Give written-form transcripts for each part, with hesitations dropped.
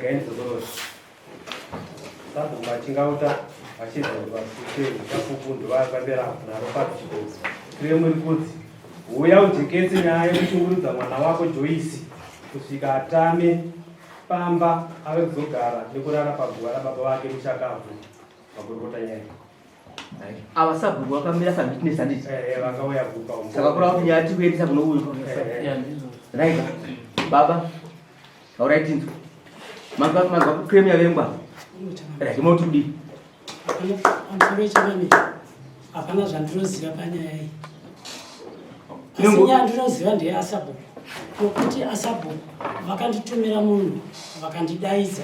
regaenzo zorozi sabhuku achingauta achizorwa kuti chafukundo vakapera naro pachikozi kiremu rikudzi uya ujeketse nyaya yekushungurudza mwana wako Joyce kusvika atame pamba ave kuzogara nekurara paguva rababa vake muchakavu pakurukota nyaya ava sabhuku vakamira sabhitinesi handiti vakauya kupa saka kurava kuti nyaya tikuendesa kuno uyu raika baba auraitinzwa mazwa kremu yaverengwa raimauti kudii hapana zvandinoziva panyaya iyi asi nyaya ndinoziva ndeye asabhuku nokuti asabhuku vakanditumira munhu vakandidaidza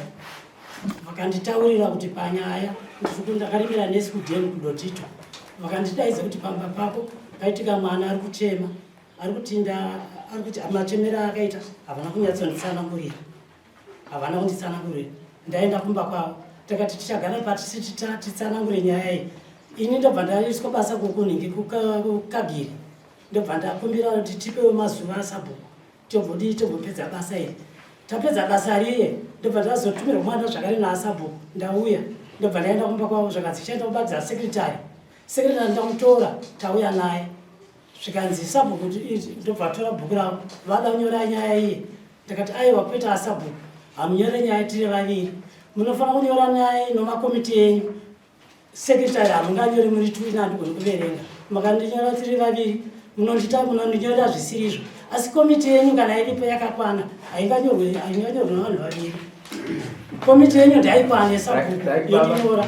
vakanditaurira kuti panyaya ndakarimira nesi kudheni kudotito vakandidaidza kuti pamba pako paitika mwana ari kuchema ari kuti machemera akaita havana kunyatsonditsanangurira havana kunditsanangurira ndaenda kumba kwavo takati tichagara patisi titsanangure nyaya iyi ini ndobva ndaiswa basa kukunhingi kukagiri ndobva ndakumbira kuti tipewo mazuva asabhuku tobvopedza basa iri tapedza basa riye ndobva ndazotumira mwana zvakare naasabhuku ndauya ndobva ndaenda kumba kwavo zvakanzi chienda kubatsira sekretari ndamutora tauya naye zvikanzi sabhuku ndobva tora bhuku ravo vada kunyora nyaya iye ndakati aiwa kwete asabhuku hamunyore nyaya tiri vaviri munofanira kunyora nyaya nomakomiti enyu sekretari hamunganyori muri tu ina ndigoni kuverenga makandinyora tiri vaviri munondinyorera zvisirizvo asi komiti yenyu kana iripo yakakwana hainganyorwe navanhu vaviri komiti yenyu ndaikwane sabhuku yondinyora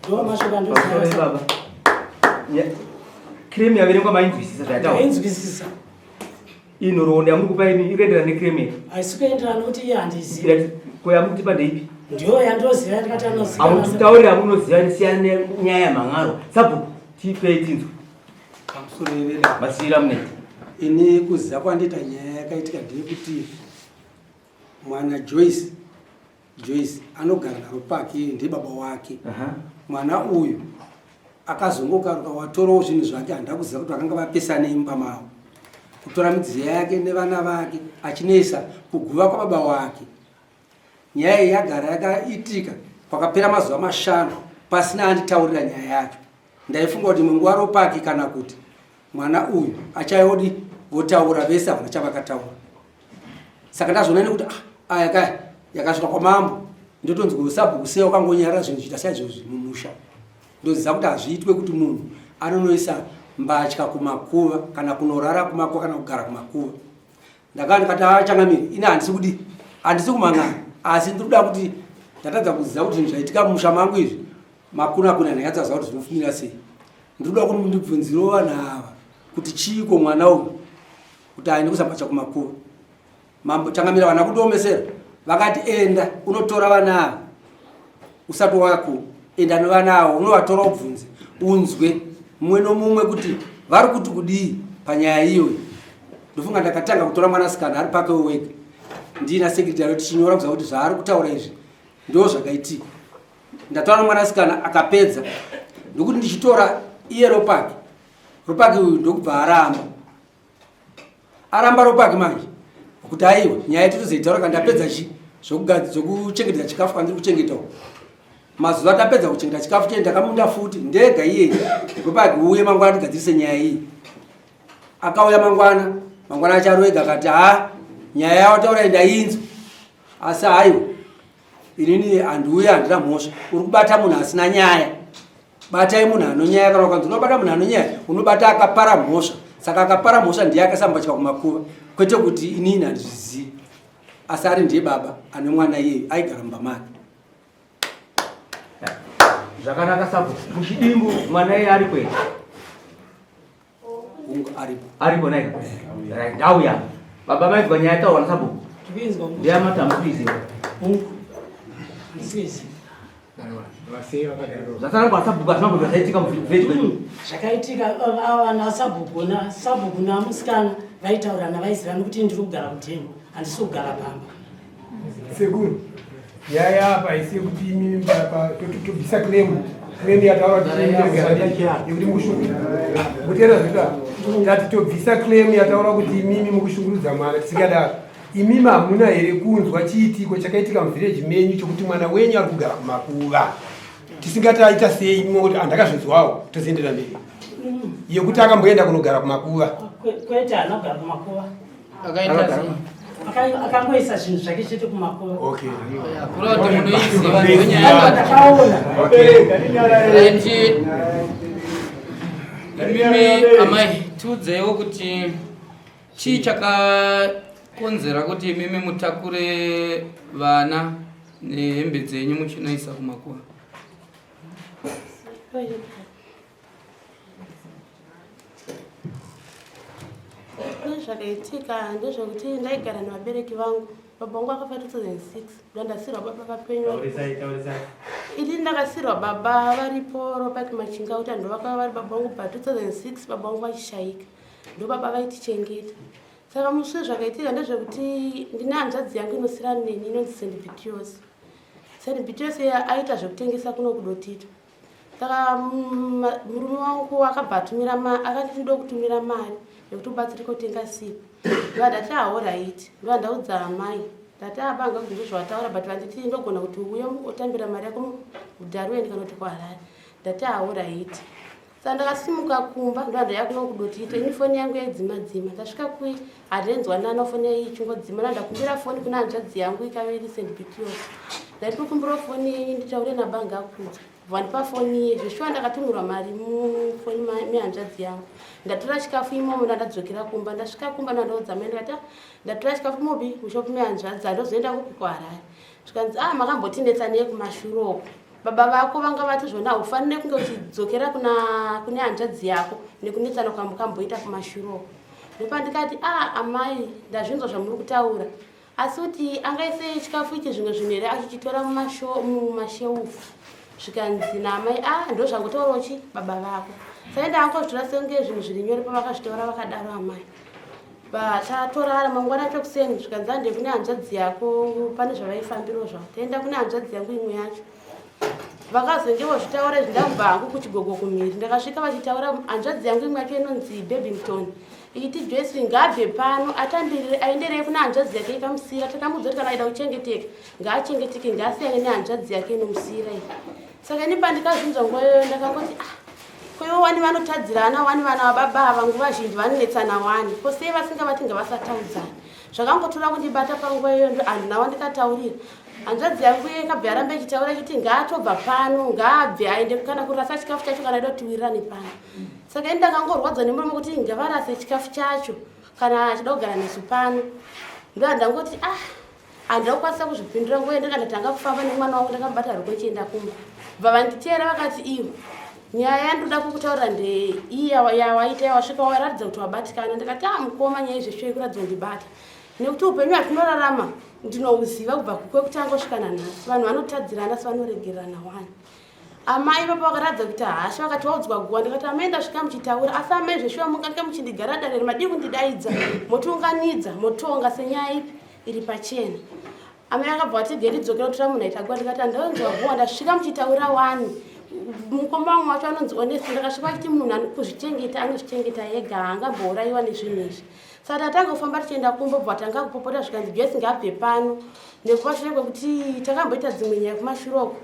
ndomashoko ndoziva kremu yaverengwa mainzwisisa zvainzwisisa inhoroondo yamuri kupa ini ikuenderana nekremu iyi haisi kuenderana nokuti iye handiziva koyamutipa ndeipi ndiyo yandoziva ndikati anoziva hamutitaurira munoziva siyana nenyaya yamhang'aro sabhuku tipei tinzwa masiyira mune ini kuziva kwandiita nyaya yakaitika ndeyekuti mwana Joyce anogara naro pake ndebaba wake mwana uyu akazongokaruka watorawo zvinhu zvake handida kuziva kuti vakanga vapesanei mumba mavo kutora midziyo yake nevana vake achinesa kuguva kwababa wake nyaya iyi yagara yakaitika kwakapera mazuva 5 pasina anditaurira nyaya yacho ndaifunga kuti munguva ropaki kana kuti mwana uyu achayodi votaura vese havana chavakataura saka ndazoona nekuti aya yakasvika kwamambo ndotonzwa sabhuku sei wakangonyarara zvinhu zviita saizvozvi mumusha ndoziva kuti hazviitwe kuti munhu anonoisa mbatya kumakuva kana kunorara kumakuva kana kugara kumakuva ndakaa ndikati achangamiri ini handisi kumangana asi ndinoda kuti ndatadza kuziva kuti zvinhu zvaitika mumusha mangu izvi makuna ndanyatsaziva kuti zvinofumira sei ndinoda kuti ndibvunzirewo vanhu ava kuti chiiko mwana uyu kuti aende kusambadya kumakuva mambo changamira vana kundiomesera vakati enda unotora vana ava usati wako enda nevana avo unovatora ubvunze unzwe mumwe nomumwe kuti vari kuti kudii panyaya iyoyi ndofunga ndakatanga kutora mwanasikana ari pake wega ndina sekretari tichinyora kuziva kuti zvaari kutaura izvi ndo zvakaitika ndataura mwanasikana akapedza ndokuti ndichitora iye ropaki uyu ndokubva aramba ropaki manje kuti aiwa nyaya titozoitaura kana ndapedza zvokuchengetedza chikafu kwandiri kuchengetawo mazuva tapedza kuchengeta chikafu chee ndakamunda futi ndega iye ropaki uye mangwana tigadzirise nyaya iyi akauya mangwana acharoega akati nyaya yawataura ndainzwa asi haiwa inini handiuya handina mhosva uri kubata munhu asina nyaya batai munhu anonyaya kana ukanzi unobata munhu anonyaya unobata akapara mhosva saka akapara mhosva ndiye akasambatya kumakuva kwete kuti inini handizvizivi asi ari ndiye baba ane mwana iyeyu aigara mumba make zvakanaka sabhuku muchidimbu mwana iye ari kwena aripo naika ndauya baba maizwa nyaya yataurwa nasabhuku ndeyamatamukuiziva zvatarangwa sabhuku atinangoti zvaitika muvheji kwenyu zvakaitika sabhuku namusikana vaitaura navaiziva nokuti ndiri kugara kutengo handisi kugara pamba sekuru nyaya apa haisi yekuti imimba tobvisa klemu yataura kuti mukuteera zvita tati tobvisa klemu yataura kuti imimi mukushungurudza mwana tisingadaro Imi mamuna here kunzwa chiitiko chakaitika muvhireji menyu chokuti mwana wenyu ari kugara kumakuva. Tisingati aita sei moti andakazvinzwawo toziendera mberi. Yekuti akamboenda kunogara kumakuva. Kwete anogara kumakuva. Akaita akangoisa zvinhu zvake chete kumakuva. Okay. Kuroti munoiziva nenyaya ndakaona. Mimi amai tiudzewo kuti chii chakakonzera kuti mimi mutakure vana nehembe dzenyu muchinoisa kumakuva. Zvakaitika ndezvekuti ndaigara nevabereki vangu. Baba vangu akafa 2006 ndandasirwa baba papenyoro. Ini ndakasirwa baba varipo Robert Machingauta ndo vakava vari baba vangu pa 2006 baba vangu vachishaika. Ndo baba vaitichengeta. Saka muswe zvakaitika ndezvekuti ndine hanzvadzi yangu inosira neni inonzi Sendipitios. Sendipitios aita zvekutengesa kuno kudotito. Saka murume wangu akabvatumira akati ndo kutumira mari yekuti ubatsirike kutenga sipo. Ndati alright. Ndaudza amai. Ndati abanga kuti ndizvataura but vanditi ndogona kuti uye utambira mari yako mudhari wendi kana kuti kwaRarare. Ndati alright. Saka ndakasimuka kumba ndandaya kuno kudotita ini foni yangu yaidzimadzima. Ndasvika kui handenzwa nana foni ichingoodzima ndakumbira foni kuna hanzvadzi yangu ikave iri Sendipitios. Ndati kukumbira foni yenyu nditaure nabanga akudza. Vandipa foni zveshuwa ndakatumirwa mari mufoni mehanzvadzi yangu. Ndatora chikafu imomo ndadzokera kumba. Ndasvika kumba ndandaudza mai ndikati ndatora chikafu mubi mushopu mehanzvadzi ndozoenda kupi kwaRarare. Zvikanzi makambotinetsa neye kumashuroko. Baba vako vanga vati zvona ufanire kunge uchidzokera kune hanzvadzi yako nekunetsana kwamukamboita kumashuroko. Ndopandikati amai ndazvinzwa zvamuri kutaura. Asi kuti angaise chikafu ichi zvimwe zvinhu here achichitora mumasherufu. Zvikanzi namai ndo zvangotaurachi baba vako. Saka ndangozvitora senge zvinhu zviri nyore pavakazvitora vakadaro amai. Tatora mangwana pekuseni zvikanzi ande kune hanzvadzi yako pane zvavaifambiro zvavo. Taenda kune hanzvadzi yangu imwe yacho. Vakazongewo zvitaura zvindabva hangu kuchigogo kumhiri. Ndakasvika vachitaura hanzvadzi yangu imwe yacho inonzi Babington. Iti Joyce ngabve pano atambirire aenderei kuna hanzvadzi yake ikamusira. Takamuudza kuti kana aida kuchengeteka ngaachengeteke ngaasiyane nehanzvadzi yake inomusira iyi. Saka ini pandikazvinzwa nguvayo ndakangoti kwewo wani vanotadzirana wani vana vababa vangu vazhinji vanonetsana wani. Posei vasingavati ngavasataudzana. Zvakangotora kundibata panguvayo handina wandikataurira. Hanzvadzi yangu yakabva yaramba ichitaura kuti ngaatobva pano ngaabve aende kana kurasa chikafu chacho kana aida kuti wirirane pano. Saka ini ndakangorwadzwa nemurume kuti ngavarase chikafu chacho kana achida kugara nesu pano. Ndandangoti handina kukwanisa kuzvipindura nguva ndakatanga kufamba nemwana wangu ndakambata rwekuchienda kumba. Bva vanditeera vakati iwo nyaya yandoda kukutaura ndeiya yawaita yawasvika waratidza kuti wabatikana. Ndikati mukoma nyaya izvesho yekuratidza kundibata nekuti upenyu hwatinorarama ndinouziva kubva kwekutanga kusvika nanhasi. Vanhu vanotadzirana asi vanoregerana wani. Amai papa vakaratidza kuti hasha vakati waudzwa guwa. Ndikati amai ndasvika muchitaura asi amai zveshuwa mungange muchindigara darere madii kundidaidza motiunganidza motonga senyaya ipi iri pachena. Amai akabva vati ndedzokera kutora munhu aitagwa. Ndikati ndaonzwa guwa ndasvika muchitaura wani. Mukoma wangu wacho anonzi Honest. Ndakasvika kuti munhu kuzvichengeta anozvichengeta ega haangambourayiwa nezvinhu izvi. Saka tatangofamba tichienda kumba bva tanga kupopota zvikanzi Joyce ngabve pano. Nekupashure kwekuti takamboita dzimwe nyaya kumashuroko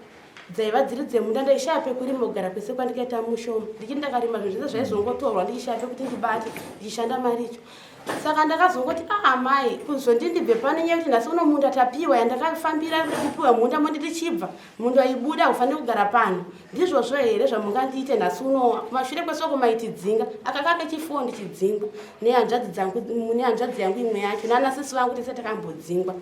dzaiva dziri dzemunda ndaishaya pekurima kugara kwese kwandikaita mushomo. Ndichiti ndakarima zvinhu zvese zvaizongotorwa ndichishaya pekuti ndibate ndichishanda maricho. Saka ndakazongoti amai kuzondindibve pano nyaya kuti nhasi uno munda tapiwa yandakafambira kupiwa munda monditi chibva munda aibuda haufaniri kugara pano. Ndizvozvo here zvamungandiite nhasi uno kumashure kwesoko maitidzinga akakake chifoo ndichidzingwa nehanzvadzi yangu imwe yacho nanasisi vangu tese takambodzingwa.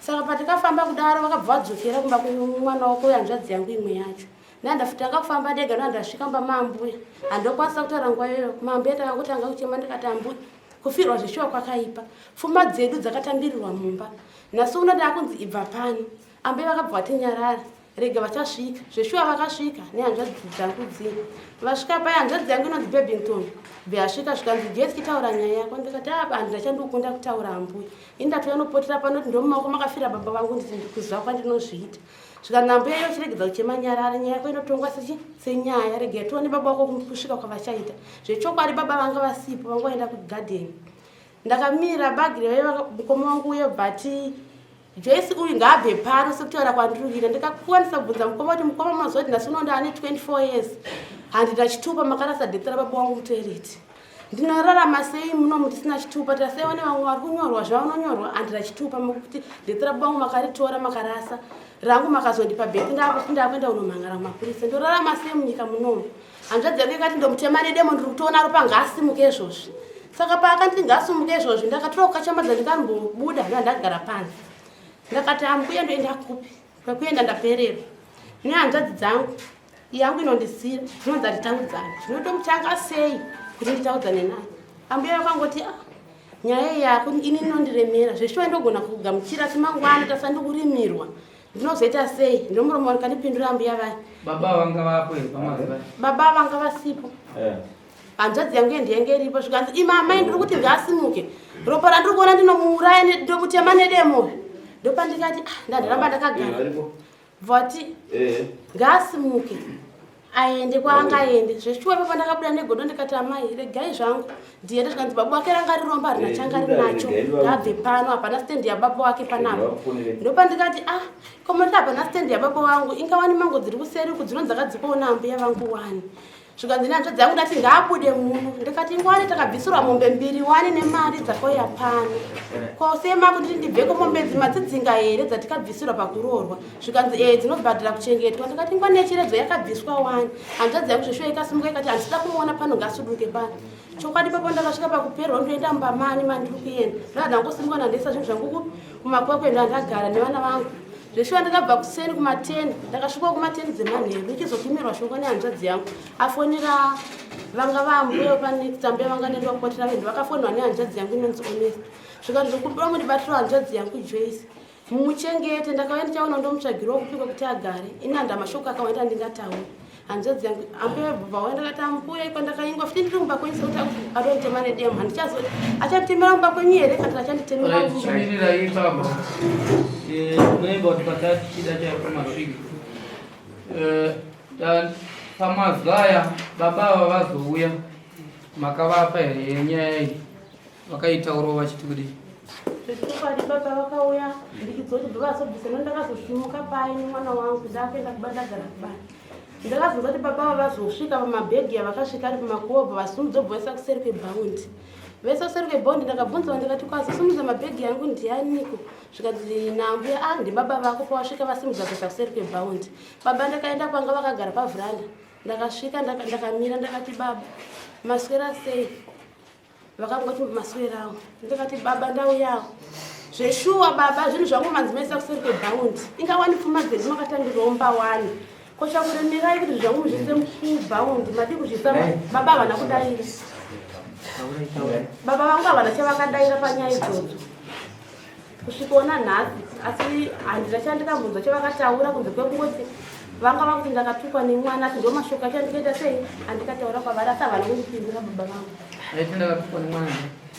Saka patikafamba kudaro vakabva vadzokera kumba kumwana wako hanzvadzi yangu imwe yacho. Ndandafutanga kufamba ndega ndandasvika mba mambuya handokwanisa kutaura nguva iyoyo. Mambuya takangotanga kuchema ndikati ambuya kufirwa zveshuwa kwakaipa. Pfuma dzedu dzakatambirirwa mumba. Nhasi uno ndakunzi ibva pano. Ambuya vakabva vati Nyarara rega vachasvika. Zveshuwa vakasvika nehanzvadzi dzangu dzino. Vasvika paya hanzvadzi yangu inonzi Babington. Vyasvika zvikanzi Joyce chitaura nyaya yako. Ndikati hanzi ndachandokunda kutaura ambuya. Ini ndatoya nopotera pano kuti ndomumaoko makafira baba vangu ndikuziva kwandinozviita. Zvikanzi ambuya iyo chiregedza kuchema Nyarara nyaya yako inotongwa senyaya rega tione baba wako kusvika kwavachaita. Zvechokwadi baba vanga vasipo vangoenda kugadheni. ndakamira bhagi revaiva mukoma wangu uyo bhati Joyce uyu ngaabve pano sekutaura kwandirukira. Ndikakwanisa kubvunza mukoma kuti mukoma mazoti ndasunonda ane 24 years handina chitupa makarasa dhetera baba wangu mutoireti. Ndinorarama sei muno mutisina chitupa taseione vamwe vari kunyorwa zvavanonyorwa handina chitupa mukuti dhetera baba wangu makaritora makarasa rangu makazondipa bheki ndakuenda unomhangara kumapurisa. Ndorarama sei munyika munomu. Hanzvadzi yangu ikati ndomutema nedemo ndiri kutoona ropa ngaasimuke izvozvi. Saka paakanditi ngaasimuke izvozvi ndakatora kukashamadza ndikambobuda ndandagara panze. Ndakati ambuya ndoenda kupi kwekuenda ndapererwa. Nehanzvadzi dzangu yangu inondisira zvinonzi nditaudzane zvinotomutanga sei kuti nditaudzane naye. Ambuya vakangoti nyaya yako ini inondiremera zveshuwa ndogona kugamuchira semangwana tasandikurimirwa ndinozoita sei. Ndomuromo ndikandipindura ambuya vaya. Baba vanga vapo here pamazuva? Baba vanga vasipo. Hanzvadzi yangu ndiyange iripo zvikanzi imamai ndiri kuti ngaasimuke ropa randiri kuona ndinomuuraya ndomutema nedemo. Ndopandikati ndandaramba ndakagara vati ngaasimuke aende kwaangaende. Zveshuwa ipapo ndakabuda negodo ndikati amai regai zvangu ndiende. Zvikanzi baba wake ranga riromba harina changa rinacho ndabve pano hapana stendi yababa wake panapo. Ndopandikati komoti hapana stendi yababa wangu ingawani mango dziri kuseri uku dzinonzi dzakadzikoona ambuya vangu wani. Zvikanzi nehanzvadzi yangu ndati ngaabude muno. Ndikati ngwani takabvisirwa mombe 2 wani nemari dzakauya pano kosema kuti ndibveko mombe dzimadzidzinga here dzatikabvisirwa pakuroorwa. Zvikanzi dzinobhadhira kuchengetwa. Ndikati ngwani yechiredzo yakabviswa wani. Hanzvadzi yangu zveshuwa ikasimuka ikati handisida kumuona pano ngasuduke pano. Chokwadi papo ndakasvika pakupererwa ndoenda mubamani mandiri kuenda. Ndakadangosimuka nandaisa zvinhu zvangu kumakwa kwenda ndagara nevana vangu. Zveshuwa ndakabva kuseni kuma10 ndakasvika kuma10 dzemanheru ichizotumirwa shoko nehanzvadzi yangu afonera vanga vambuya panetambuya vanga ndoenda kupotera vanhu vakafonwa nehanzvadzi yangu inonzi Honest. Zvikanzi zvokuda mundibatira hanzvadzi yangu Joyce mumuchengete. Ndakauya ndichaona ndomutsvagirwa kupikwa kuti agare inanda mashoko akawanda ndingataura. Hanzvadzi yangu ambuya bva ndakati ambuya iko ndakaingwa futi ndiri kumba kwenyu sekuti adonitema nedemo handichazoti achanditemera kumba kwenyu here kana kuti achanditemera Unaimba tukatati shida cha kumaswiki. Pamazuva aya baba vazouya makavapa here nyaya iyi vakaitaurawo vachiti kudii? Zvekukwadi baba vakauya ndichidzoti bvavazobvisa ndakazosvimuka pai nemwana wangu ndakuenda kubandagara kubani. Ndakazonzwa kuti baba vazosvika pamabhegi avakasvika ari pamakuobva vasimudzobvoisa kuseri kwebhaundi. Vese kuseri kwebhaundi ndakabvunza ndikati kwazosumudza mabhegi yangu ndianiko. Zvikanzi nambuya ndibaba vako pawasvika vasimudza kuisa kuseri kwebhaundi. Baba ndakaenda panga vakagara pavhuranda. Ndakasvika ndakamira ndakati baba maswera sei. Vakangoti maswerawo. Ndakati baba ndauyawo. Zveshuwa baba zvinhu zvangu manzimaisa kuseri kwebhaundi. Ingawani pfuma dzedu makatandiromba wani. Kocha kuremerai kuti zvangu zvise mubhaundi madi kuzvisa baba havana kudaira. Baba vangu havana chavakadaira panyaya idzodzo. Kusvikaona nhasi asi handina chandikabvunza chavakataura kunze kwekungoti vanga vakuti ndakatukwa nemwana asi ndo mashoko achandikaita sei handikataura kwavari asi havana kundipindura baba vangu. Ndakatukwa nemwana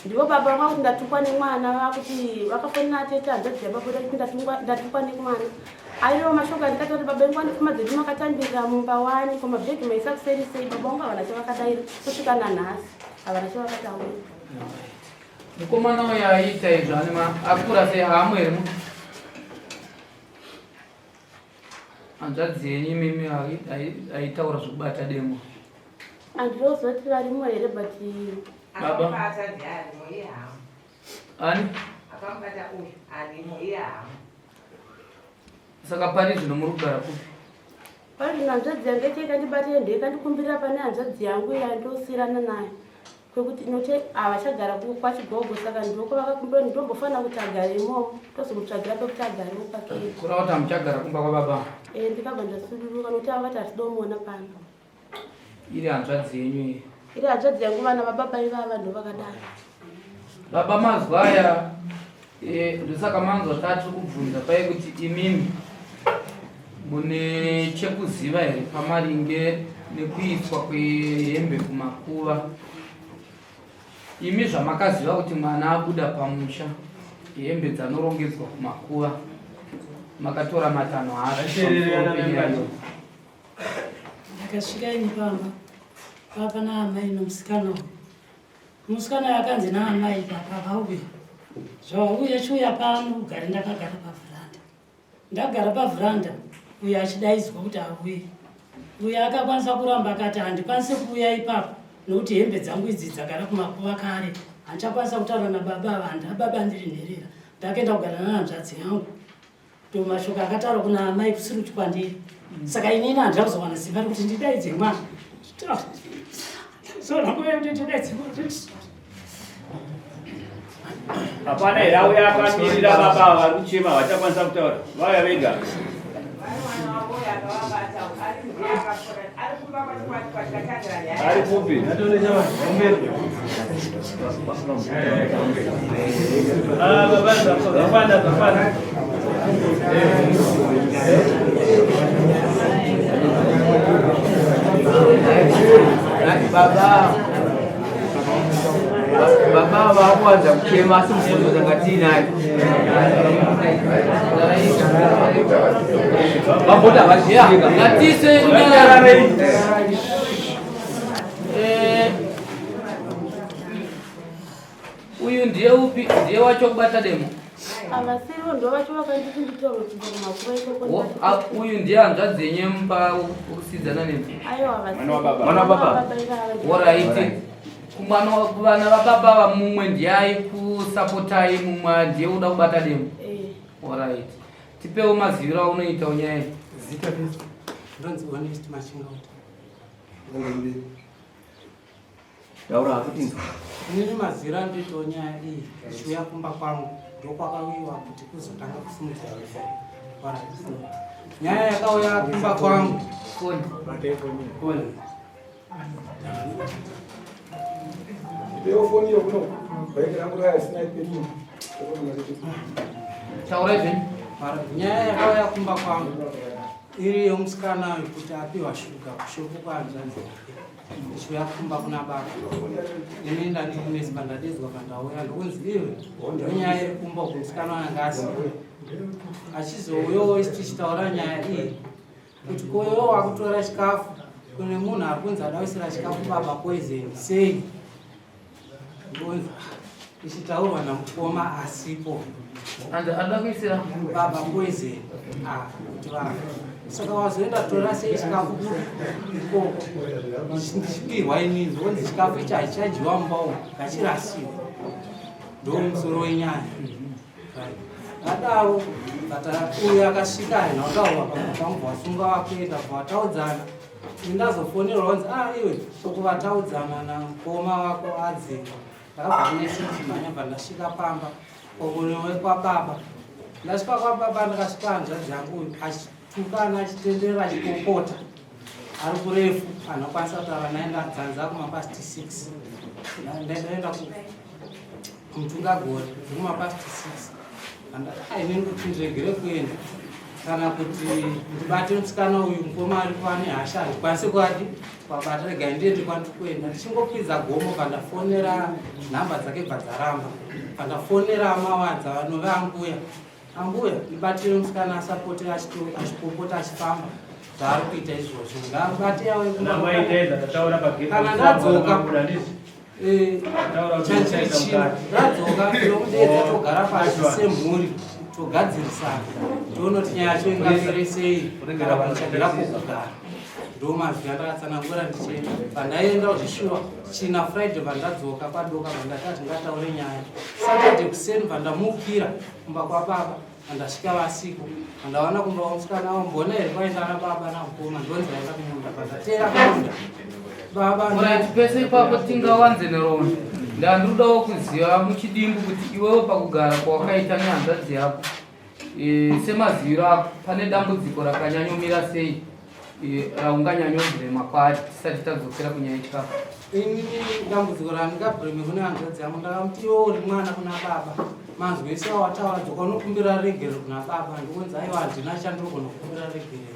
ndivo baba vangu ndatukwa nemwana vakuti vakafonera tete hanzvadzi yababa kuti ndatukwa nemwana. Aiwo mashoko andikati kuti baba ingwani pfuma dzedu makatambirira mumba wani komabhegi maisa kuseri sei baba vangu havana chavakadaira kusvika nanhasi havana chavakataura. Mukomana uyo aita izvo akura sei haamweremo? Hanzvadzi yenyu imimi aitaura zvokubata demo? Handinozoti varimo here but baba ani saka pari zvino muri kugara kupi? pari hanzvadzi yangu yechaikandibatira ndoikandikumbirira pane hanzvadzi yangu yandosiyirana nayo kwekuti inoti havachagara kwachigogo saka ndoko vakakumbira ndombofanira kuti agare imomo tozomutsvagira pekuti agarewo pakei. Kurava kuti hamuchagara kumba kwababa? Ndikabva ndasururuka nokuti ava vati hatidomuona pano. Iri hanzvadzi yenyu iyi? Iri hanzvadzi yangu vana vababa ivava ndo vakadaro. Baba mazuva aya ndosaka manzwa tati kubvunza pai kuti imimi mune chekuziva here pamaringe nekuiswa kwehembe kumakuva? Imi zvamakaziva kuti mwana abuda pamusha hembe dzanorongedzwa kumakuva makatora matanho acho? Ndakasvika ini pamba papa naamai nomusikana musikana yakanzi naamai pakauya zvauya chiuya pano ugare ndakagara pavhuranda. Ndagara pavhuranda uyo achidaidzwa kuti auye. Uyo akakwanisa kuramba akati handikwanisi kuuya ipapo nokuti hembe dzangu idzi dzagara kumakuva kare. Handichakwanisa kutaura nababa ava baba ndiri nherera. Ndakaenda kugara nanhanzvadzi yangu. Mashoko akataura kuna amai kusiri kuti kwandiri. Saka inini handina kuzowana simba rekuti ndidaidze mwana. Hapana here auya akamirira baba vari kuchema vachakwanisa kutaura vauya vega. Ari kupi? Baba vakuanza kuchema asi muzvimbo dzangatinayo vabota vazviyanga ngatise uyu ndiye upi? Ndiye wacho kubata demo? Avasivo ndo vacho vakanditi nditaura kuti makuva ikoko. Uyu ndiye hanzvadzi yenyu mumba ukusidzana nemi? Aiwa avasivo. Mwana wababa? Alright. Vana vababa mumwe ndiye aikusapotai, mumwe ndiye uda kubata demo? Alright. Tipewo maziviro aunoita unyaya. Zita pesa. Ndonzi honest Machingauta. Yaura akutinzwa. Inini maziviro anditoita nyaya iyi chiuya kumba kwangu ndokwakawiwa kuti kuzotanga kusimudza nyaya yakauya kumba kwangu. Foni. Foni yokuno bheki rangu rasina ipeni. Taurezve. Nyaya yakauya kumba kwangu iri yomusikana kuti apiwa shuga kushopo kwanzvanzi chiuya kumba kuna baba. Ini ndandikuneswa pandadedzwa pandauya ndokunzi iwe ndonyaya iri kumba kumusikana wanga asiwa achizouyawo tichitaura nyaya iyi kuti koyo wakutora chikafu kune munhu ari kunzi adawisira chikafu baba poison sei. Ndonzi ichitaurwa namukoma asipo Ada kuisira baba poison kuti vanhu saka wazoenda tora sei chikafu ikoko ndichipirwa inini ndonzi chikafu ichi hachidyiwa mumba umu ngachirasiwa. Ndo musoro wenyaya adaro bata uyu akasvika nhaudaurwa pangu vasunga vakuenda kuvataudzana indazofonera wanzi iwe sokuvataudzana namukoma wako adzinga. Ndakabva kunesimanyabva ndasvika pamba kokunewe kwababa. Ndasvika kwababa ndakasvika hanzvadzi yangu uyu achitukana achitenderera achipopota ari kurefu anokwanisa kutaura naye ndadzanza kumapasti 6 ndaenda kumutungagore kumapasti 6 inini kuti ndiregere kuenda kana kuti ndibate musikana uyu mukoma ari pane hasha handikwanisi kwadi kwabata rega ndiende kwandikuenda. Ndichingokwidza gomo pandafonera nhamba dzake bvadzaramba pandafonera amawadza vanova ambuya ndibatire musikana asapotera achipopota achifamba zvaari kuita izvozvo ngabate yawe kana ndadzoka chanchirichino ndadzoka ndinomudeedza togara pasi semhuri togadzirisana ndonoti nyaya yacho ingapere sei kana vanochagira kugara. Ndo mavhiki andakatsanangura ndichienda pandaenda kuzvishuwa china Friday vandadzoka padoka vandakati ngataure nyaya. Saturday kuseni vandamukira kumba kwababa vandasvika vasiku vandawana kumba wamusikana wambona here kwaenda nababa namukoma ndonzi vaenda kumunda vandatera kumunda baba pese ipapo tingawanze neromo. Ndandirudawo kuziva muchidimbu kuti iwewo pakugara kwawakaita nehanzvadzi yako semaziviro ako pane dambudziko rakanyanyomira sei raunganyanyobhurema kwari tisati tadzokera kunyaya yechikafu? Inini dambudziko randingabhureme kune hanzvadzi yangu ndakamuti iwe uri mwana kuna baba manzwi ese wataura dzoka unokumbira regero kuna baba ndikunzi aiwa handina chandinogona kukumbira regero.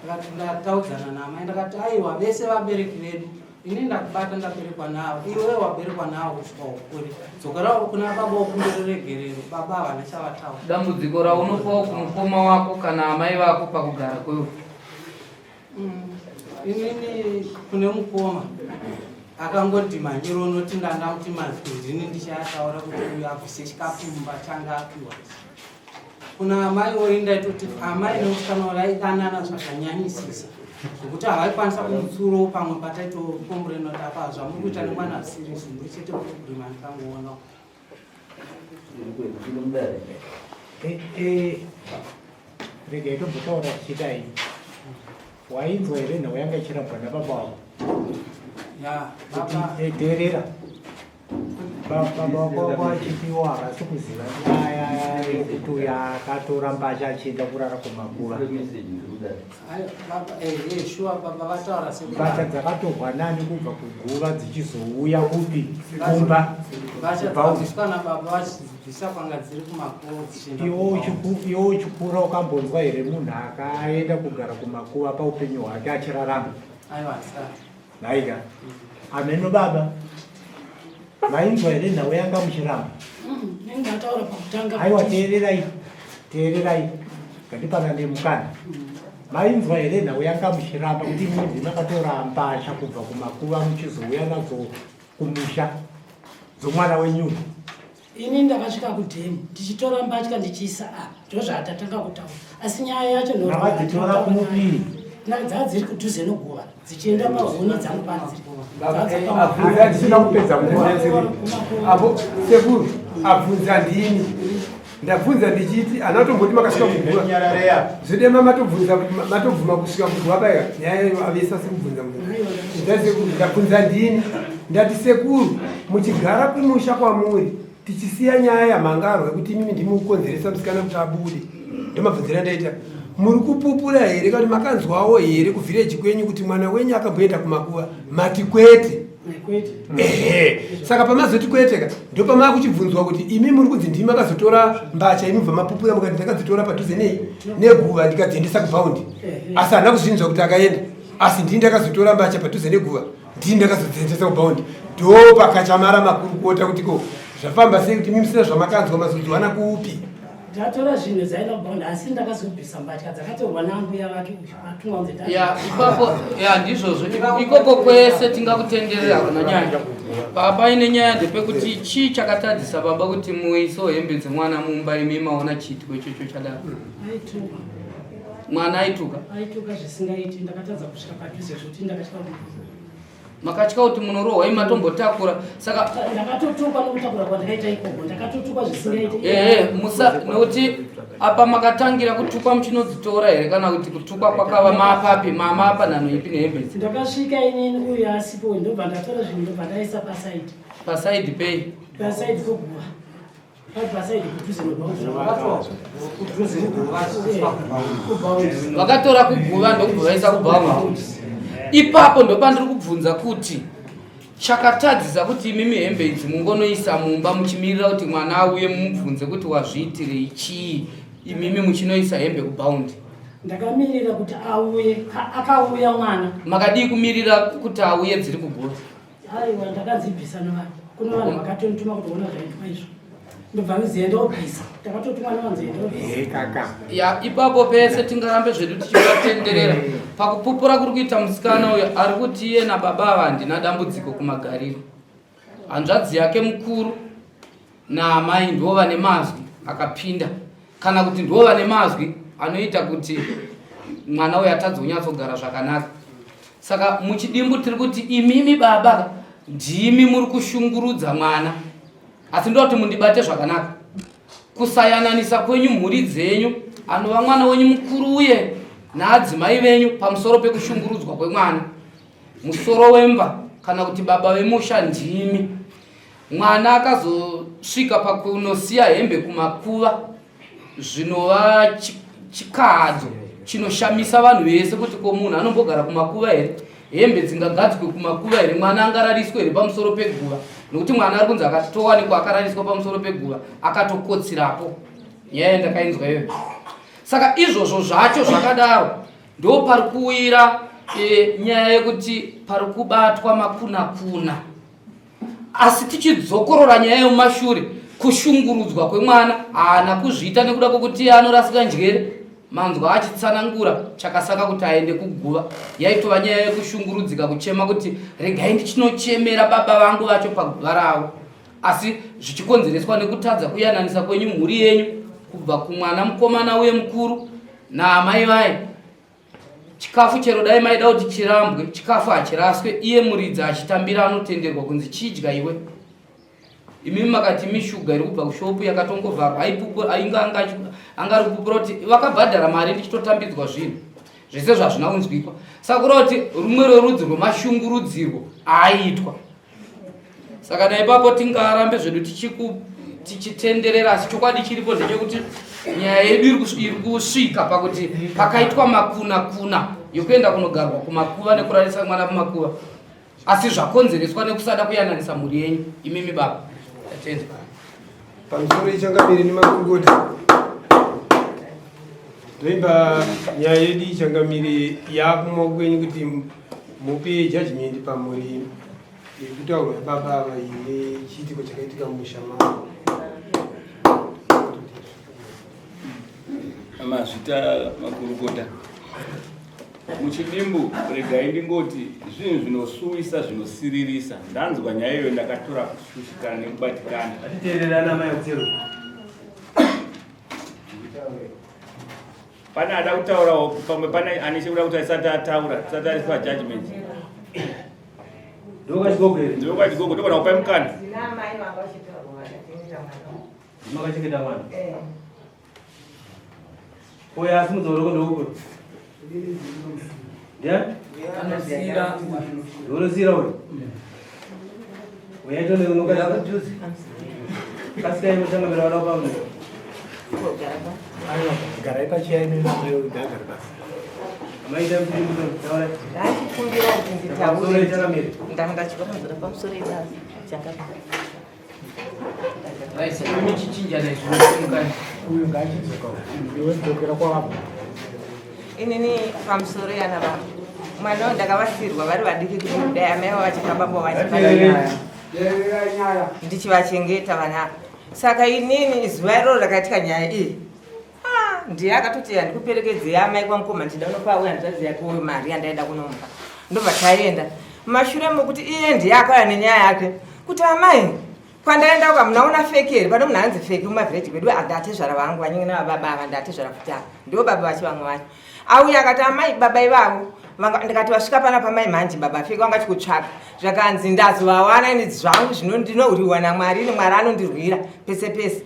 Ndakati ndataudzana namai ndakati aiwa vese vabereki vedu ini ndakubata ndaberekwa navo iwe waberekwa navo kusvika ukuri dzokera kuna baba ukumbire regerero baba havana chavataura. Dambudziko raunopawo kumukoma wako kana amai vako pakugara kwewe? Inini kune mukoma akangoti manyiro unoti ndanda kuti mazindini ndichataura kuti uyu abvise chikapfumba changa apiwa. Kuna amai woindaitoti amai nokutanora idanana zvakanyanyisisa zvokuti havaikwanisa kumutsuro pamwe pataitokomburenotapazva muri kuita nemwana sirisi ndochete problema ndikangoona. Regai tombotaura tichidai wainzwa here nhau yanga ichirambwa nababa wavo? Teerera, baba wako achipiwa akasi kuziva nyaya yekuti uyo akatora mbasha achienda kurara kumakuva. Mbasha dzakatorwa nani kubva kuguva dzichizouya kupi kumba. Iwo uchikura ukambonzwa here munhu akaenda kugara kumakuva paupenyu hwake achirarama? Naika ameno baba mainzwa here nhau yanga muchiramba? Aiwa teererai ngandipana nemukana. Mainzwa here nhau yanga muchiramba kuti imwe makatora mbasha kubva kumakuva muchizouya nadzo kumusha dzomwana wenyuno? Ini ndakasvika kudhemu ndichitora mbatya ndichiisa apa ndozvatatanga kutaura, asi nyaya yacho ndakadzitora kumupiri dziri kudhuze noguva dzichienda mahuni dzangu panzi ndisina kupedza nguva apo sekuru abvunza ndini ndabvunza ndichiti anatomboti makasvika kuguva zvodema matobvuma kusvika kuguva paya nyaya avesa sekubvunza ndabvunza ndini ndati sekuru muchigara kumusha kwamuri tichisiya nyaya yamhangarwa yekuti mimi ndimukonzeresa musikana kuti abude ndomabvunzira ndaita muri kupupura here kuti makanzwawo here kuvhireji kwenyu kuti mwana wenyu akamboenda kumakuva mati kwete? Saka pamazoti kweteka ndopama kuchibvunzwa kuti imi muri kunzi ndimi makazotora mbacha imi bva mapupura mukati ndakadzitora padhuze neguva ndikadziendesa kubhaundi, asi handina kuzvinzwa kuti akaenda, asi ndii ndakazotora mbacha padhuze neguva ndii ndakazodziendesa kubhaundi. Ndo pakachamara makurukota kuti ko zvafamba sei kuti mimi musina zvamakanzwa mazodziwana kuupi? ndatora zvinhu zaina kubhaundi asi ndakazobvisa mbatya dzakatorwa nambuya vake atumwa kunze ipapo ndizvozvo ikoko kwese tingakutenderera kuna nyaya baba ine nyaya ndepekuti chii chakatadzisa baba kuti muiso hembe dzemwana mumba imi maona chiitiko ichocho chadaro? Mwana aituka zvisingaiti, ndakatadza kusvika padhuze zvoti ndakatya makatya kuti munorohwa imatombotakura saka ndakatotukwa nokutakura kwandakaita ikoko ndakatotukwa zvisingaiti. Nokuti apa makatangira kutukwa muchinodzitora here kana kuti kutukwa kwakava mapapi mamapa nhano ipi nehembe? Ndakasvika inini uyu asipo ndobva ndatora zvinhu ndobva ndaisa pasaidi. Pasaidi pei? Pasaidi koguva pasaidi kudhuze vakatora kuguva ndokubva vaisa kubhaundi. Ipapo ndopandiri kubvunza kuti chakatadzisa kuti imimi hembe idzi mungonoisa mumba muchimirira kuti mwana auye mumubvunze kuti wazviitirei chii imimi muchinoisa hembe kubhaundi? Ndakamirira kuti auye, akauya mwana. Makadii kumirira kuti auye dziri kuguva? Aiwa ndakadzibvisa navanhu, kuna vanhu vakatondituma kuti ona zvaitwa izvo ndobva ndizienda obvisa, ndakatotuma navanzienda obvisa. Ipapo pese tingarambe zvedu tichivatenderera pakupupura kuri kuita musikana uyo ari kuti iye nababa ava handina dambudziko kumagariro. Hanzvadzi yake mukuru naamai ndivo vane mazwi akapinda, kana kuti ndivo vane mazwi anoita kuti mwana uyo atadzonyatsogara zvakanaka. Saka muchidimbu tiri kuti imimi baba ndimi muri kushungurudza mwana, asi ndoti mundibate zvakanaka. Kusayananisa kwenyu mhuri dzenyu anova mwana wenyu mukuru uye naadzimai venyu pamusoro pekushungurudzwa kwemwana. Musoro wemba kana kuti baba vemusha ndimi. Mwana akazosvika pakunosiya hembe kumakuva zvinova chikadzo chinoshamisa vanhu vese kuti ko munhu anombogara kumakuva here, hembe dzingagadzikwe kumakuva here, mwana angarariswe here pamusoro peguva? Nokuti mwana ari kunzi akatowanikwa akarariswa pamusoro peguva akatokotsirapo. Nyaya ndakainzwa iyoyo. Saka izvozvo zvacho zvakadaro ndo pari kuwira nyaya yekuti pari kubatwa makuna-kuna. Asi tichidzokorora nyaya yemumashure, kushungurudzwa kwemwana haana kuzviita nekuda kwokuti anorasika njere. manzwa achitsanangura chakasaka kuti aende kuguva. Yaitova nyaya yekushungurudzika kuchema kuti regai ndichinochemera baba vangu vacho paguva ravo. Asi zvichikonzereswa nekutadza kuyananisa kwenyu mhuri yenyu kubva kumwana mukomana uye mukuru naamai vaye. Chikafu chero dai maida kuti chirambwe, chikafu hachiraswe, iye muridzi achitambira anotenderwa kunzi chidya iwe. Imimi makati mishuga iri kubva kushopu yakatongovharwa angari kupupura kuti vakabhadhara mari ndichitotambidzwa zvinhu zvese zvazvina kunzwikwa. Saka kuti rumwe rwerudzi rwemashungurudzirwo aitwa. Saka naipapo tingarambe zvedu tichitenderera, asi chokwadi chiripo ndechekuti nyaya yedu iri kusvika pakuti pakaitwa makuna yokuenda kunogarwa kumakuva nekurarisa mwana kumakuva, asi zvakonzereswa nekusada kuyananisa mhuri yenyu. Imimi baba atenda pamusoro ichangamiri nemakurukota ndoimba nyaya yedu ichangamiri yakumwa kwenyu kuti mupe judgment pamuri yekutaurwa baba vaine chiitiko chakaitika mumusha mavo. Amazvita makurukota muchidimbu regai ndingoti zvinhu zvinosuwisa zvinosiririsa. Ndanzwa nyaya iyo ndakatora kushushikana nekubatikana. Atiteererana mai kutsero. Pane ada kutaurawo pamwe pane anechekuda kuti asati ataura tisati ari pajudgment. Ndokachigogo ndokona kupai mukana. Makachengeta mwana. Oya asi mudzoro ndouko. Ya? anosira Unosira wewe. Uyaito ne unoka hapo juzi. Kasika imesema bila wala baba. Ayo, garai pachiaino nayo ndagara basi. Amaita mtu mtu tawala. Ndachifungira kuti nditaure. Ndangachikoranzira pamusoro ibasa. Chakapa. raisa imichichinja naizvinosimukani Uyu ngachidzoka. Iwe ndokera kwavo. Inini pamusoro yana baba. Mwana ndakavasirwa vari vadiki kuti dai amai vachikababa vachipana. Ndichivachengeta vana. Saka inini zuva iroro rakaitika nyaya iyi. Ndiye akatoti handikuperekedze amai kwamukoma ndida unopauya hanzvadzi yake uyu mari yandaida kunomupa. Ndobva taenda. Mashure mokuti iye ndiye akauya nenyaya yake kuti amai kwandaenda uka munaona feki here pano munhanzi feki mumavhireji kwedu andatezvara vangu vanyingi navababa ava ndatezvara kutanga ndivo baba vachi vamwe vacho auya akati amai baba ivavo ndikati vasvika pana pamai manje baba feki vanga chikutsvaka zvakanzi ndazovawana ini zvangu zvino ndinohuriwa namwari ini mwari anondirwira pese pese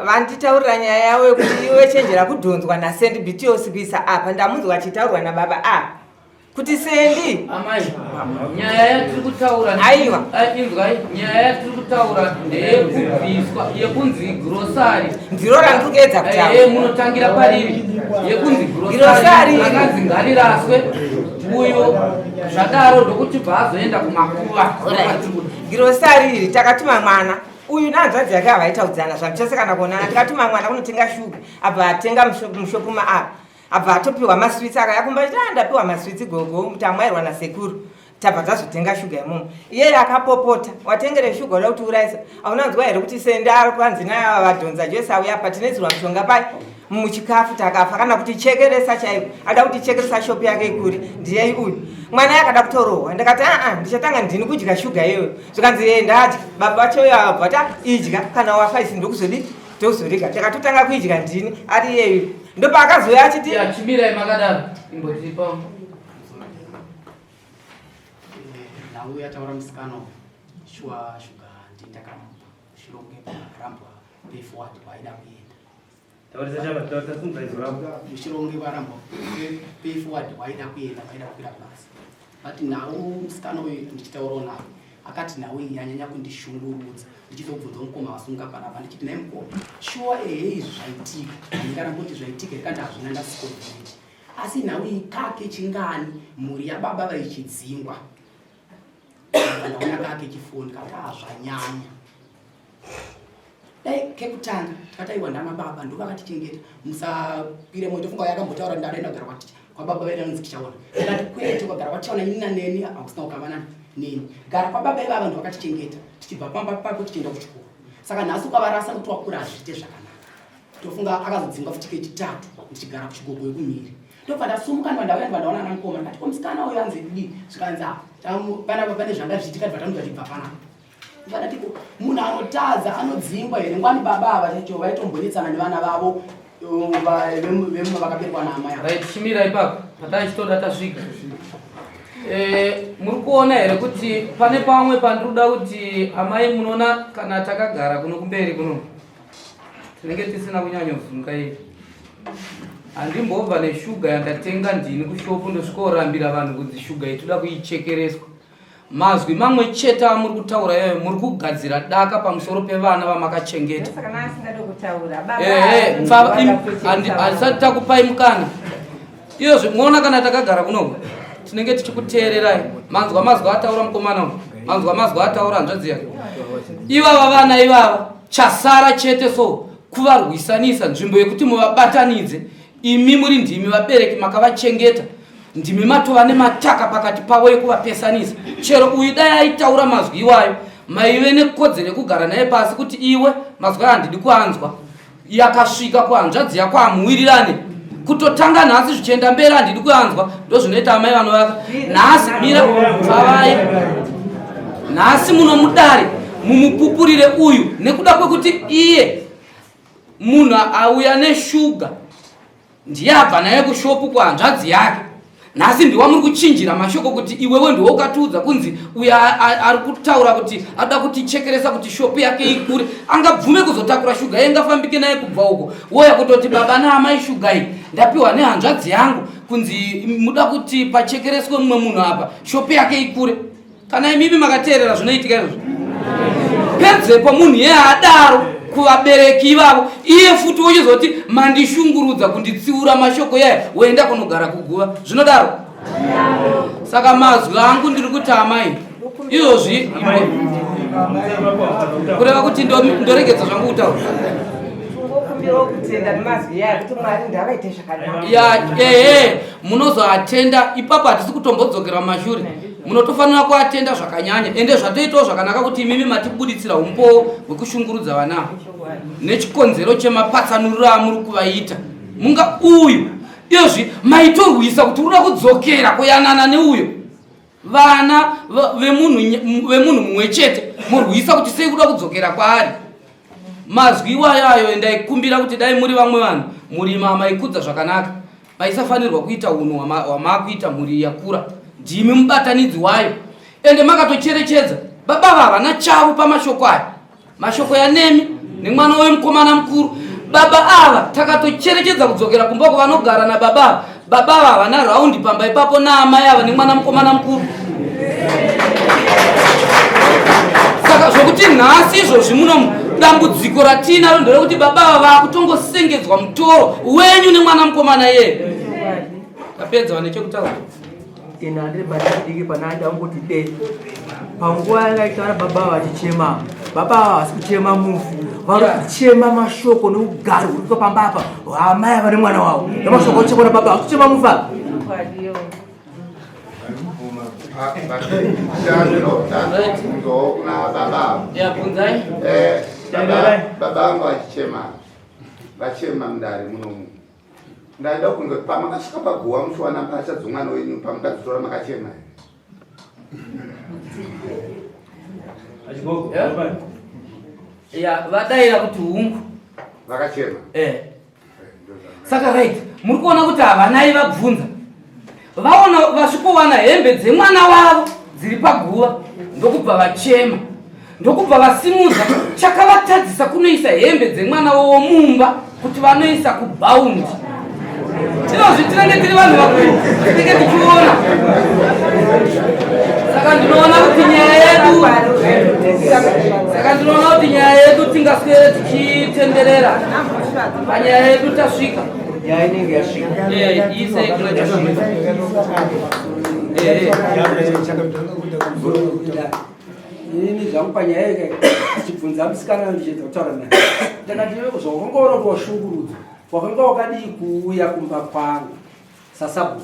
vanditaurira nyaya yavo yekuti iwe chenjera kudhonzwa nasendi bitiyosi kuisa apa ndamunzwa achitaurwa nababa kuti sendi amai nyaya yatiri kutaura aiwa inzwai nyaya yatiri kutaura ndeyekubviswa yekunzi grosari ndiro randikuedza kutaura munotangira pariri yekunzi grosari akanzi ngariraswe uyo zvadaro ndokuti bvazoenda kumakuva grosari iri takatuma mwana uyu nanzvadzi yake avaitaudzana zvamuchese kana kuonana tikatuma mwana kunotenga shuga abva atenga mushopu maapa abva atopiwa maswitsi akayakumbachita ndapiwa maswitsi gogo tamwairwa nasekuru tabva tazotenga shuga imomo iyeye akapopota watengere shuga uda kuti uraisa aunanzwa here kuti senda kwanzi naya vadhonza jese auya apa tinezirwa mushonga pai muchikafu takafa kana kuti chekeresa chaivo ada kuti chekeresa shopu yake ikuri ndiyei uyu mwana yakada kutorohwa ndikati ndichatanga ndini kudya shuga iyoyo zvikanzi ndadya baba vacho abva ta idya kana wafa isi ndokuzodi tozorega takatotanga kuidya ndini ari iyeyo ndopaakazoya achiti chimirai makadaro imbotipa nawe yataura musikano shua shuga ndindakamupa shirongwe parambwa payforward waida kuenda Taurisa chama taurisa sumbaizoramo. mushirongwe varambwa payforward waida kuenda vaida kukwira basi but nawo musikano uyu ndichitaurawo nawo akati nawe yanyanya kundishungurudza ndichizobvunza mukoma wasunga panapa ndichiti nai mukoma shuwa izvi zvaitika ndingaramboti zvaitika rekati hazvina ndasikovhiti asi nawe kake chingani mhuri yababa vaichidzingwa ndaona kake chifoni kati zvanyanya dai kekutanga takataiwa ndamababa ndo vakatichengeta musapire moyo tofunga yakambotaura ndadaenda kugara kwaticha kwababa vedu anonzi tichaona tikati kwete ukagara kwatichaona ini naneni hakusina kukavanani nini gara kwababa ivava ndo vakatichengeta tichibva pamba pako tichienda kuchikoro saka nhasi ukavarasa kuti wakura hazviite zvakanaka tofunga akazodzingwa futi kechitatu ndichigara kuchigogo yekumhiri ndobva ndasumuka ndandauya ndaona ana mukoma ndikati komusikana uyo anzi kudii zvikanzi panapa pane zvanga zvichitika ndibva tamuka tibva panapa ndikati munhu anotadza anodzingwa here ngwani baba ava chacho vaitombonetsana nevana vavo vakaberekwa naamai right chimira ipapo pataichitoda tasvika muri kuona here kuti pane pamwe pandiroda kuti amai munoona kana takagara kuno kumberi kuno tinenge tisina kunyanyovhunga ivi handimbobva neshuga yandatenga ndini kushopu ndosvikorambira vanhu kuti shuga iyi toda kuichekereswa mazwi mamwe chete amuri kutaura iyoyo muri kugadzira daka pamusoro pevana vamakachengeta handisati takupai mukana iyozvi muona kana takagara kunoku tinenge tichikuteererai manzwa mazwa ataura mukomana uyu manzwa mazwa ataura hanzvadzi yake ivava vana ivava chasara chete so kuvarwisanisa nzvimbo yekuti muvabatanidze imi muri ndimi vabereki makavachengeta ndimi matova nemataka pakati pavo ekuvapesanisa chero uyu dai aitaura mazwi iwayo maive nekodzero yekugara naye pasi kuti iwe mazwi ayo handidi kuanzwa yakasvika kuhanzvadzi yako hamuwirirane kutotanga nhasi zvichienda mberi handidi kuanzwa ndozvinoita amai vanovaka nhasi mira pavai nhasi munomudare mumupupurire uyu nekuda kwekuti iye munhu auya neshuga ndiye abva naye kushopu kuhanzvadzi yake nhasi ndiwamuri kuchinjira mashoko kuti iwewe ndiwo ukatiudza kunzi uyo ari kutaura kuti ada kutichekeresa kuti shopu yake ikure angabvume kuzotakura shuga iye ngafambike naye kubva uko woya kutoti baba naamai shuga iyi ndapiwa nehanzvadzi yangu kunzi muda kuti pachekereswe mumwe munhu apa shopu yake ikure kana imimi makateerera zvinoitika izvozvo pedzepo munhu iye adaro kuvabereki ivavo iye futi uchizoti mandishungurudza kunditsiura mashoko yaya woenda kunogara kuguva zvinodaro saka mazwi angu ndiri kuti amai izvozvi kureva kuti ndoregedza zvangu kutaura munozoatenda ipapo hatisi kutombodzokera mashure munotofanira kuatenda zvakanyanya ende zvatoitawo zvakanaka kuti imimi matibuditsira umpo hwekushungurudza vana nechikonzero chemapatsanuriro amuri kuvaita munga uyu iyozvi maitorwisa kuti urida kudzokera kuyanana neuyo vana vemunhu mumwe chete murwisa kuti sei kuda kudzokera kwaari mazwi iwayayo ndaikumbira kuti dai muri vamwe vanhu murima maikudza zvakanaka maisafanirwa kuita unhu hwamakuita mhuri yakura ndimi mubatanidzi wayo ende makatocherechedza baba vavana chavo pamashoko aya mashoko yanemi nemwana wemukomana mukuru baba ava takatocherechedza kudzokera kumba kwavanogara nababa baba ava havana raundi pamba ipapo naamai ava nemwana mukomana mukuru saka zvokuti nhasi izvozvi muno dambudziko ratinaro nderekuti baba ava vaakutongosengedzwa mutoro wenyu nemwana mukomana yeye tapedza vane chekutaura ina ndiri badiki pananda ungoti de panguva yakaitana baba vachichema baba havasi kuchema mufu vari kuchema mashoko neugari huri kupamba apa amai ava nemwana wavo nemashoko ochekona baba vakuchema mufa baba vangu vachema mudare munomu ndaida kunge pamakasvika paguva muchiwana mbatya dzomwana wenyu pamukadzitora makachema vadaira kuti hungu vakachema saka right muri kuona kuti havanai vabvunza vaona vasvikowana hembe dzemwana wavo dziri paguva ndokubva vachema ndokubva vasimudza chakavatadzisa kunoisa hembe dzemwana wavo mumba kuti vanoisa kubhaundi tinozvi tinenge tiri vanhu vakuru tinenge tichiona saka ndinoona kuti nyaya yedu tingaswere tichitenderera panyaya yedu tasvika nyaya inenge yasvika ini zvangu panyaya yake chibvunza musikana ndichedza kutaura naye ndakati zvaungaona kuti washungurudza wakanga wakadii kuuya kumba kwangu sasabu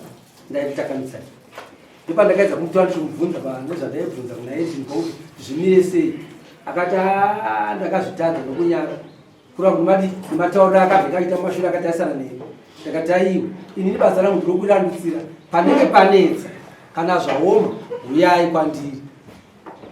ndaitakamisa ipa ndakaedza kumutora ndichimubvunza nezvandaibvunza kunaye zvinhu zvimire sei akati ndakazvitadza nokunyara kura kuti mati matauriro akabve kaita mashure akatarisana neni ndakati aiwa inini basa rangu ndiri kurandutsira panenge panetsa kana zvaoma uyai kwandiri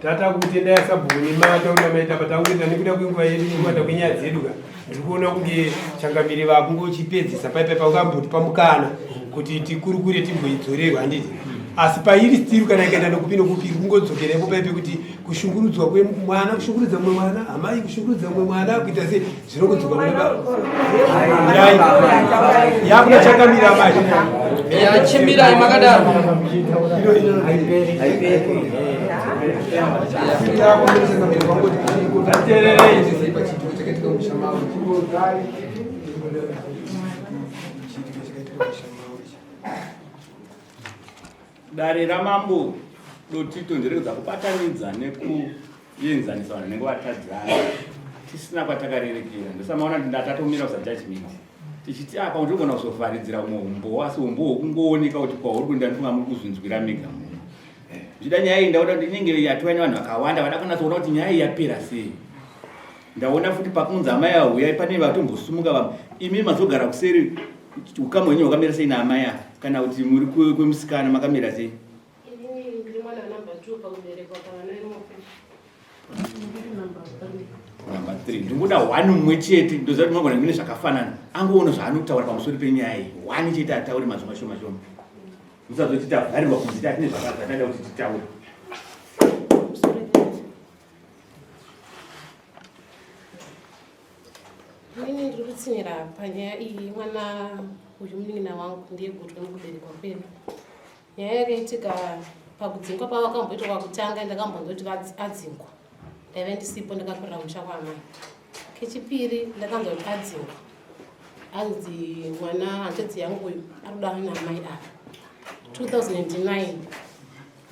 tata kuti ndayasabhuni mataura maita pataurita nekuda kwenguva yedu nekuwanda kwenyaya dzedu ka ndiri kuona kunge changamiri vakungochipedzisa paipai paukamboti pamukana kuti tikurukure timboidzorerwa handiti asi pairi stiru kana ikaenda nokupi nokupi kungodzokerepo paipi kuti kushungurudzwa kwemwana kushungurudza mumwe mwana amai kushungurudza mumwe mwana kuita se zvinongodzoka yakuna changamira mai yachimirai makadaro dare ramambo dotito ndiregedza kubatanidza nekuenzanisa vanhu vanenge vatadzana tisina kwatakarerekera ndosamaona kuti ndatatomira kusajudgment tichiti apa ndinogona kuzovharidzira umwe umbo asi umbo hwokungooneka kuti kwauri kuenda ndifunga muri kuzvinzwira mega munhu zvida nyaya iyi ndaona kuti inenge yatova nevanhu vakawanda vada kunatsoona kuti nyaya iyi yapera sei. Ndaona futi pakunzi amai auya pane vatombosumuka vamwe imi mazogara kuseri ukamwe wenyu wakamira sei naamai ava kana kuti muri kwemusikana makamira sei? Namba 3 ndingoda 1 mumwe chete ndoziva kuti magona mine zvakafanana angoona zvaanotaura pamusoro penyaya iyi 1 chete ataure mazwi mashoma shoma musazoti tavharirwa kunzi tatine zvakazvatanda kuti titaure. Inini ndiri kutsinyira panyaya iyi mwana uyu munin'ina wangu ndiye gotwe mukuberekwa kwedu. Nyaya yakaitika pakudzingwa pavo akamboitwa kwakutanga ndakambonzoti adzingwa ndaive ndisipo ndakakorera musha kwaamai. Kechipiri ndakanzwa kuti adzingwa anzi mwana hanzvadzi yangu uyu arikudana naamai ava 2009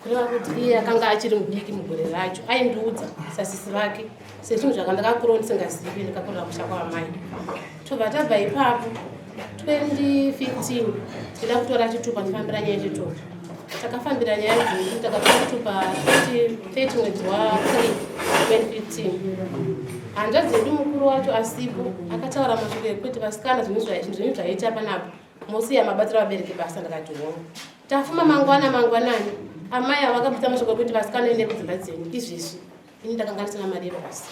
kureva kuti iye akanga achiri mudiki mugore racho aindiudza sasisi vake sezvinhu zvakandakakurawo ndisingazivi ndikakorera musha kwaamai. Tobva tabva ipapo 2015 tida kutora chitupa ndifambira nyaya yechitupa takafambira nyaya yeguru takatora chitupa 30 mwedzi wa3 2015 hanzvadzi yedu mukuru wacho asipo akataura mashoko ekuti vasikana zvinhu zvaiita panapo musiya mabatiro vabereki basa. Ndakati hongu tafuma mangwanani amai ava vakabvisa mashoko ekuti vasikana ende kudzimba dzenyu izvezvi ini ndakanga ndisina mari yebasa.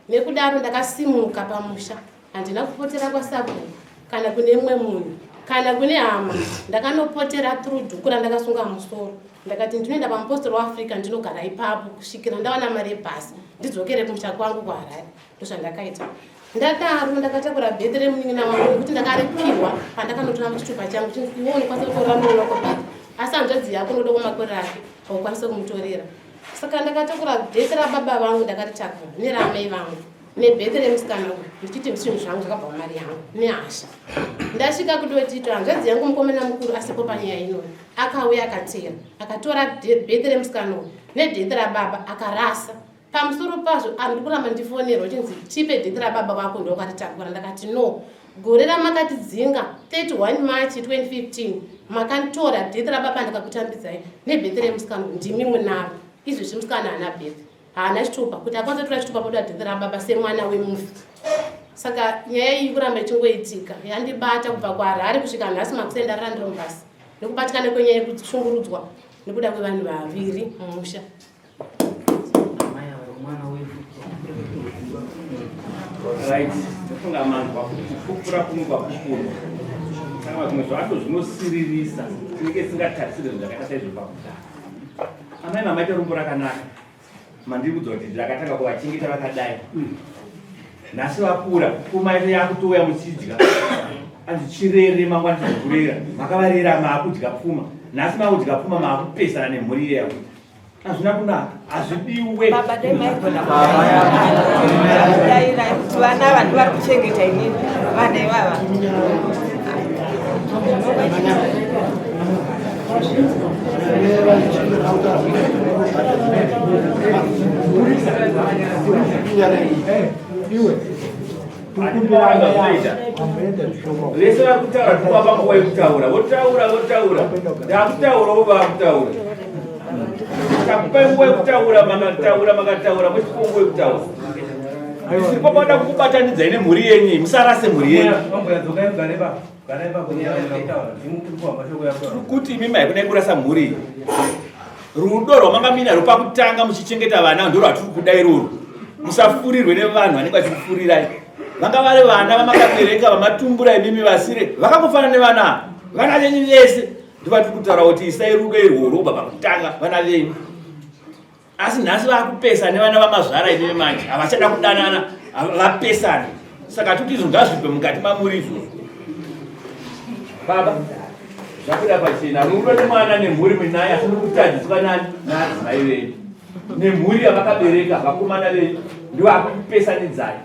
Nekudaro ndakasimuka pamusha handina kupotera kwasabhuku kana kune mumwe munhu kana kune hama ndakanopotera through dhuku randakasunga musoro ndakati ndinoenda pamupostori waafrica ndinogara ipapo kusvikira ndawana mari yebhasi ndidzokere kumusha kwangu kuharare. Ndozvandakaita. Ndadaro ndakatakura bhedhi remunin'ina wangu nekuti ndakaripiwa pandakanotora muchitupa changu iwo unokwanisa kutorera muonako bhedhi asi hanzvadzi yako unoda kumakore ake haukwanisa kumutorera. Saka ndakatakura bhedhi rababa vangu ndakaritakura neramai vangu nebhedhi remusikana uyu ndichiti zvinhu zvangu zvakabva mumari yangu nehasha. Ndasvika kutotito hanzvadzi yangu mukomana mukuru asipo panyaya inoyi akauya akatera akatora bhedhi remusikana uyu nebhedhi rababa akarasa. Pamusoro pazvo andiri kuramba ndifonerwa chinzi chipe bhedhi rababa vako ndokatitakura. Ndakati no, gore ramakatidzinga 31 March 2015 makanditora bhedhi rababa ndikakutambidzai nebhedhi remusikana uyu ndimi munaro. Izvezvi musikana haana bhedhi haana chitupa kuti akwanisa kutora chitupa poda bhedhi rababa semwana wemufi. Saka nyaya iyi kuramba ichingoitika yandibata kubva kuharare kusvika nhasi makusenda randiro mbasi nekubatikana kwenyaya yekushungurudzwa nekuda kwevanhu vaviri mumusha. Right, ndofunga manzwa kuti kukura kunobva kukuru. Kana zvimwe zvacho zvinosiririsa tinenge tisingatarisiri zvinhu zvakaita saizvo pakudhara. Amai mamaita rumbo rakanaka mandiri kuudza kuti ndakatanga kuvachengeta vakadai. Nhasi vapura kumaita yakutouya muchidya anzi chirere mangwana tizokurera makavarera maakudya pfuma nhasi maakudya pfuma maakupesana nemhuri yeya kuti hazvina kunaka hazvidiwe. Baba dai maigona kudaira kuti vana vanhu vari kuchengeta inini vana ivava vese vakutaura tupapa nguva yekutaura votaura ndakutaura vovakutaura takupai nguva yekutaura makataura mochipo nguva yekutaura isipo pauda kukubatanidzai nemhuri yenyu musarase mhuri yenyu. kuti imi maikudai kurasa mhuri rudo rwamangamina rupakutanga muchichengeta vana ndo rwatiri kuda iroro. Musafurirwe nevanhu vanenge vachifurirai. Vanga vari vana vamakabereka vamatumbura imimi vasire vakangofanana nevana vana venyu vese ndovatiri kutaura kuti isai rudo irworwo kubva pakutanga vana venyu. Asi nhasi vakupesa nevana vamazvara imimi manje havachada kudanana vapesana. Saka kuti izvo ngazvibve mukati mamuri izvozvo. Baba zvakuda pachena rudo nemwana nemhuri minai asina kutadziswa nadzimai venyu nemhuri yavakabereka vakomana venyu ndovakupesanidzai.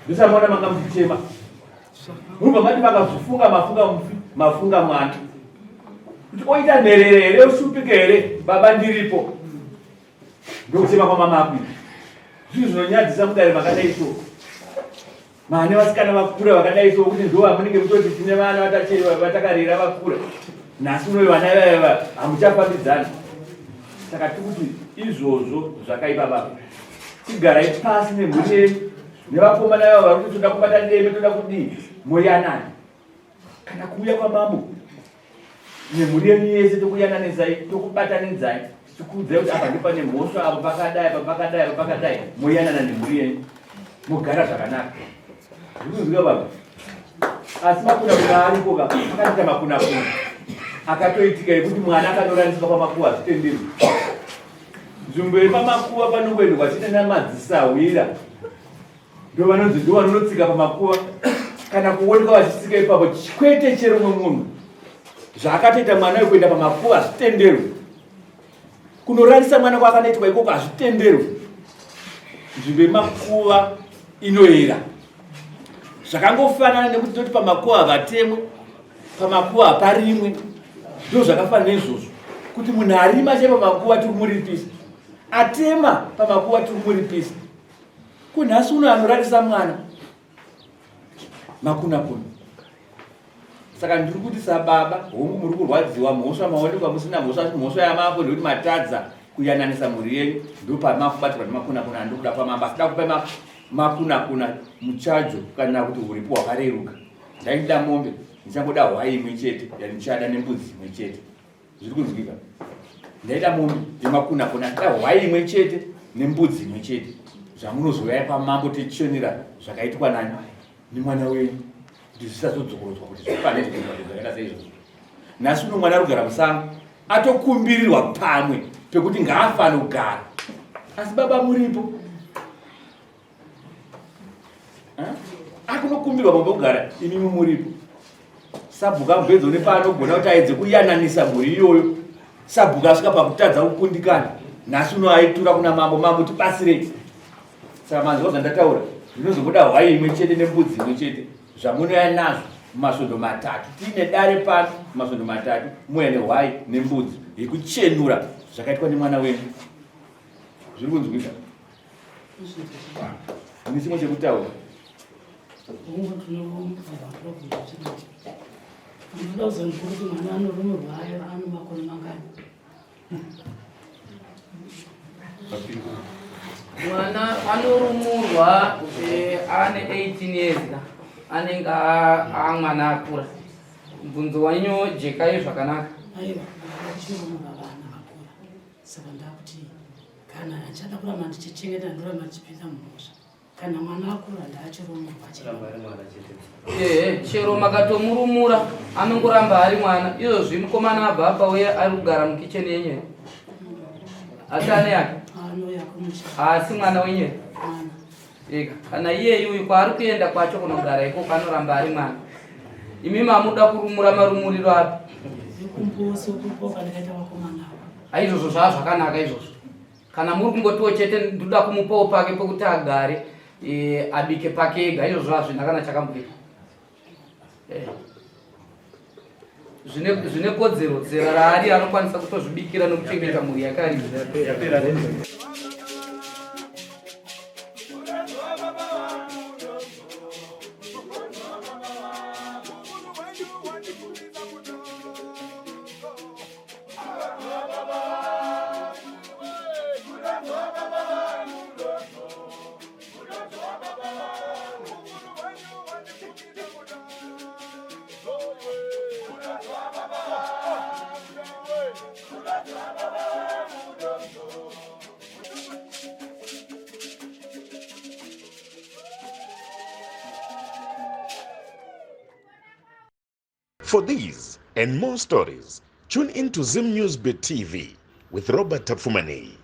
Ndosamaona manga muchichema murubva mati makazvifunga mafunga mwana kuti oita nherere here osupika here baba ndiripo ndokuchema kwamamapi. Zvinhu zvinonyadzisa mudare makadai so mane vasikana vakura vakadai so kuti ndo vamunenge mutoti tine vana vatakarera vakura nhasi unoyo vana ivava hamuchafambidzani. Saka tikuti izvozvo zvakaipa baba tigarai pasi nemhuri yenyu nevakomana vavo vari kuti toda kubata deme toda kudii moyanani. Kana kuuya kwamambo nemhuri yenyu yese tokuyananidzai tokubatanidzai tikuudzai kuti apa ndipane mhosva apo pakadai apa pakadai apa pakadai moyanana nemhuri yenyu mogara zvakanaka. Zvinonzwika baba. Asi makunakuna aripo baba akaita makunakuna akatoitika yekuti mwana akanoraniswa pamakuva hazvitenderwi. Nzvimbo yepamakuva panongoendwa chine namadzisawira ndovanonzi ndovanonotsika pamakuva kana kuonekwa vachitsika ipapo kwete cherumwe munhu. Zvaakatoita mwana wekuenda pamakuva hazvitenderwi. Kunorarisa mwana kwakanoitwa ikoko hazvitenderwi. Nzvimbo yemakuva inoyera. Zvakangofanana nekuti toti pamakuva havatemwe pamakuva haparimwe. Ndo zvakafanana izvozvo kuti munhu arima che pamakuva tiri kumuripisa atema pamakuva tiri kumuripisa. Kunhasi uno anorarisa mwana makunakuna. Saka ndiri kuti sababa hongu muri kurwadziwa mhosva maonekwa musina mhosva asi mhosva yamako ndekuti matadza kuyananisa mhuri yenyu ndopamakubatirwa nemakunakuna andikuda pamamba asida kupa makunakuna muchajo kana kuti uripo hwakareruka. Ndaida mombe ndichangoda hwai imwe chete yandichada nembudzi imwe chete. Zviri kunzwika. Ndaida mombe yemakunakuna ndida hwai imwe chete nembudzi imwe chete. Zvamunozoya pamambo tichionera zvakaitwa nani nemwana wenyu kuti zvisazodzokorodzwa kuti zvifanire zvakaita seizvozvo. Nhasi uno mwana arikugara musango atokumbirirwa pamwe pekuti ngaafane kugara. Asi baba muripo akunokumbirwa pamwe pekugara imimi muripo. Sabhuka mubhedzo nepaanogona kuti aedze kuyananisa mhuri iyoyo. Sabhuka asvika pakutadza kukundikana. Nhasi uno aitura kuna mambo, mambo tipasirei. Saka manzwa zvandataura ndinozongoda hwai imwe chete nembudzi imwe chete zvamunoya nazvo mumasvondo matatu. Tiine dare pano mumasvondo matatu muya nehwai nembudzi yekuchenura zvakaitwa nemwana wenyu. Zviri kunzwika. Ndine chimwe chekutaura. Ndinoda kuzonzwa kuti mwana anorumurwa ano makore mangani. Mwana anorumurwa ane 18 years anenge mwana akura. Mubvunzo wanyu jekai zvakanaka. Aiwa achirumurwa vana vakura. Saka ndakuti kana achada kuramba ndichichengeta ndoramba ndichipinda mumhosva. Kana mwana akura ndaachirumurwa chero makatomurumura anongoramba ari mwana. Izvozvi mukomana abva apauya ari kugara mukicheni yenyu asi ane yake asi mwana wenyu ega kana iyeyu uyu kwaari kuenda kwacho kunogara ikoko anoramba ari mwana. Imi mamuda kurumura marumuriro api? Izvozvo zvaa zvakanaka izvozvo. Kana muri kungotiwo chete ndoda kumupawo pake pekuti agare abike pake ega izvozvo hazvina kana chakamboita. Zvine kodzero zera raari anokwanisa kutozvibikira nokuchengeta mhuri yapera. For these and more stories, tune in to Zim News Bit TV with Robert Tapfumani.